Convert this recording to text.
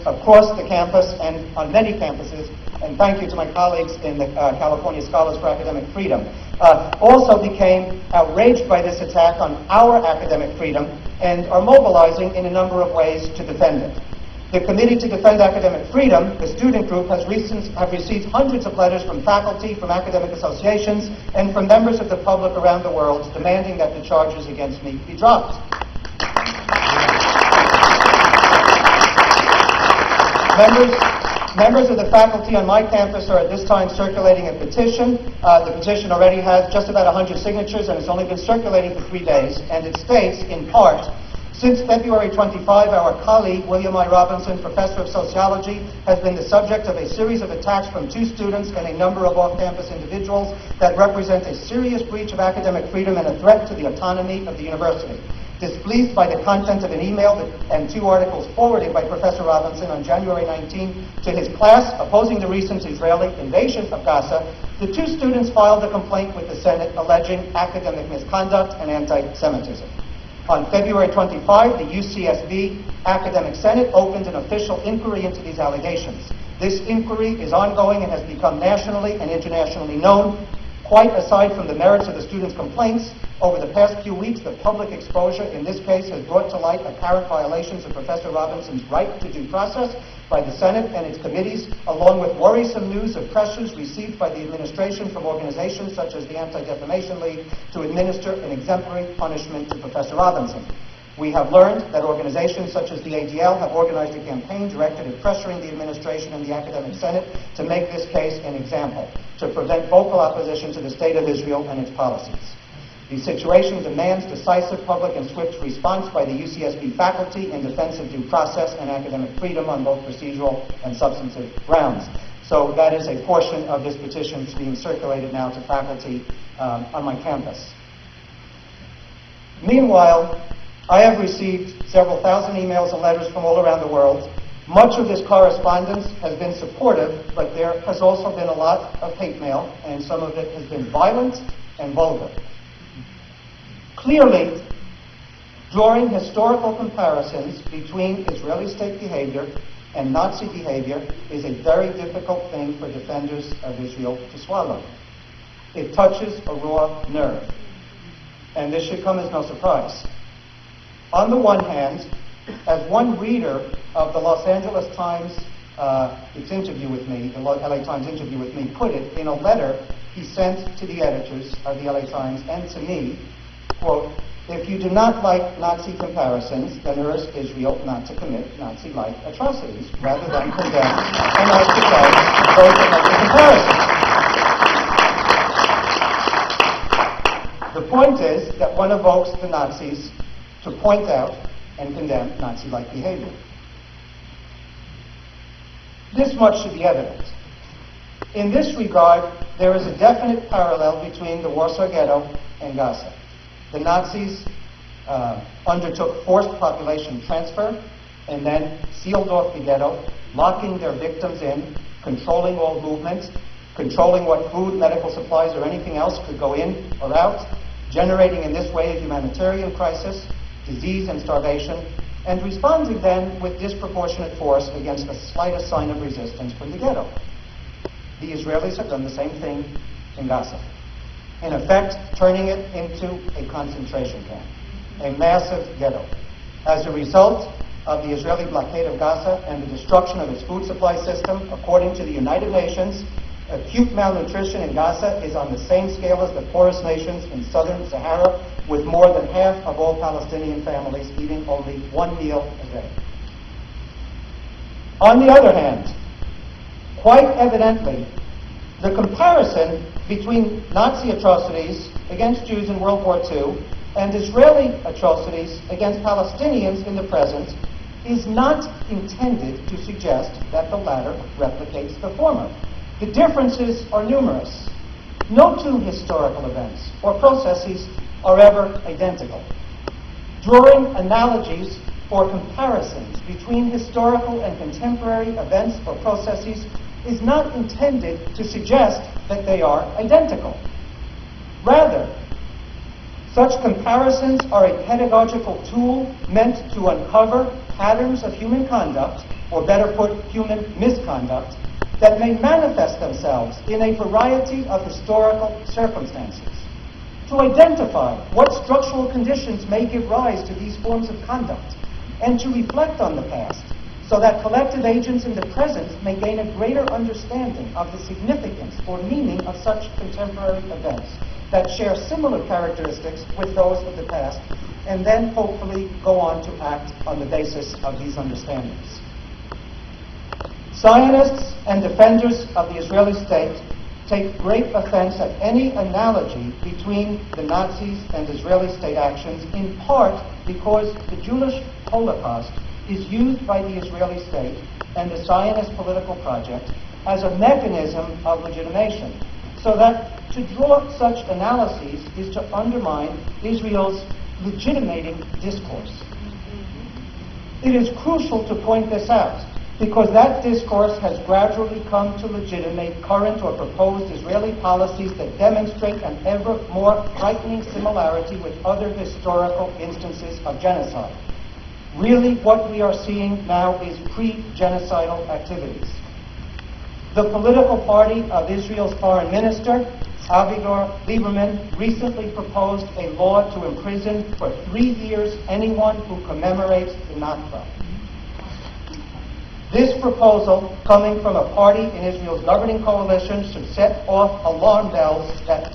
across the campus and on many campuses, and thank you to my colleagues in the California Scholars for Academic Freedom, also became outraged by this attack on our academic freedom and are mobilizing in a number of ways to defend it. The Committee to Defend Academic Freedom, the student group, have received hundreds of letters from faculty, from academic associations, and from members of the public around the world demanding that the charges against me be dropped. Members of the faculty on my campus are at this time circulating a petition. The petition already has just about 100 signatures, and it's only been circulating for 3 days, and it states, in part, since February 25, our colleague, William I. Robinson, professor of sociology, has been the subject of a series of attacks from 2 students and a number of off-campus individuals that represent a serious breach of academic freedom and a threat to the autonomy of the university. Displeased by the content of an email and 2 articles forwarded by Professor Robinson on January 19 to his class opposing the recent Israeli invasion of Gaza, the 2 students filed a complaint with the Senate alleging academic misconduct and anti-Semitism. On February 25, the UCSB Academic Senate opened an official inquiry into these allegations. This inquiry is ongoing and has become nationally and internationally known. Quite aside from the merits of the students' complaints, over the past few weeks, the public exposure in this case has brought to light apparent violations of Professor Robinson's right to due process by the Senate and its committees, along with worrisome news of pressures received by the administration from organizations such as the Anti-Defamation League to administer an exemplary punishment to Professor Robinson. We have learned that organizations such as the ADL have organized a campaign directed at pressuring the administration and the academic senate to make this case an example, to prevent vocal opposition to the state of Israel and its policies. The situation demands decisive public and swift response by the UCSB faculty in defense of due process and academic freedom on both procedural and substantive grounds. So that is a portion of this petition that's being circulated now to faculty on my campus. Meanwhile, I have received several thousand emails and letters from all around the world. Much of this correspondence has been supportive, but there has also been a lot of hate mail, and some of it has been violent and vulgar. Clearly, drawing historical comparisons between Israeli state behavior and Nazi behavior is a very difficult thing for defenders of Israel to swallow. It touches a raw nerve, and this should come as no surprise. On the one hand, as one reader of the Los Angeles Times, its interview with me, the LA Times interview with me, put it in a letter he sent to the editors of the LA Times and to me, quote, "If you do not like Nazi comparisons, then urge Israel not to commit Nazi-like atrocities, rather than condemn and ostracize those that make the comparisons." The point is that one evokes the Nazis to point out and condemn Nazi-like behavior. This much should be evident. In this regard, there is a definite parallel between the Warsaw Ghetto and Gaza. The Nazis undertook forced population transfer and then sealed off the ghetto, locking their victims in, controlling all movement, controlling what food, medical supplies, or anything else could go in or out, generating in this way a humanitarian crisis, disease and starvation, and responding then with disproportionate force against the slightest sign of resistance from the ghetto. The Israelis have done the same thing in Gaza, in effect turning it into a concentration camp, a massive ghetto. As a result of the Israeli blockade of Gaza and the destruction of its food supply system, according to the United Nations, acute malnutrition in Gaza is on the same scale as the poorest nations in southern Sahara, with more than half of all Palestinian families eating only one meal a day. On the other hand, quite evidently, the comparison between Nazi atrocities against Jews in World War II and Israeli atrocities against Palestinians in the present is not intended to suggest that the latter replicates the former. The differences are numerous. No two historical events or processes are ever identical. Drawing analogies or comparisons between historical and contemporary events or processes is not intended to suggest that they are identical. Rather, such comparisons are a pedagogical tool meant to uncover patterns of human conduct or better put, human misconduct, that may manifest themselves in a variety of historical circumstances. To identify what structural conditions may give rise to these forms of conduct, and to reflect on the past, so that collective agents in the present may gain a greater understanding of the significance or meaning of such contemporary events that share similar characteristics with those of the past, and then hopefully go on to act on the basis of these understandings. Zionists and defenders of the Israeli state take great offense at any analogy between the Nazis and Israeli state actions, in part because the Jewish Holocaust is used by the Israeli state and the Zionist political project as a mechanism of legitimation, so that to draw such analyses is to undermine Israel's legitimating discourse. It is crucial to point this out, because that discourse has gradually come to legitimate current or proposed Israeli policies that demonstrate an ever more frightening similarity with other historical instances of genocide. Really, what we are seeing now is pre-genocidal activities. The political party of Israel's foreign minister, Avigdor Lieberman, recently proposed a law to imprison for 3 years anyone who commemorates the Nakba. This proposal, coming from a party in Israel's governing coalition, should set off alarm bells that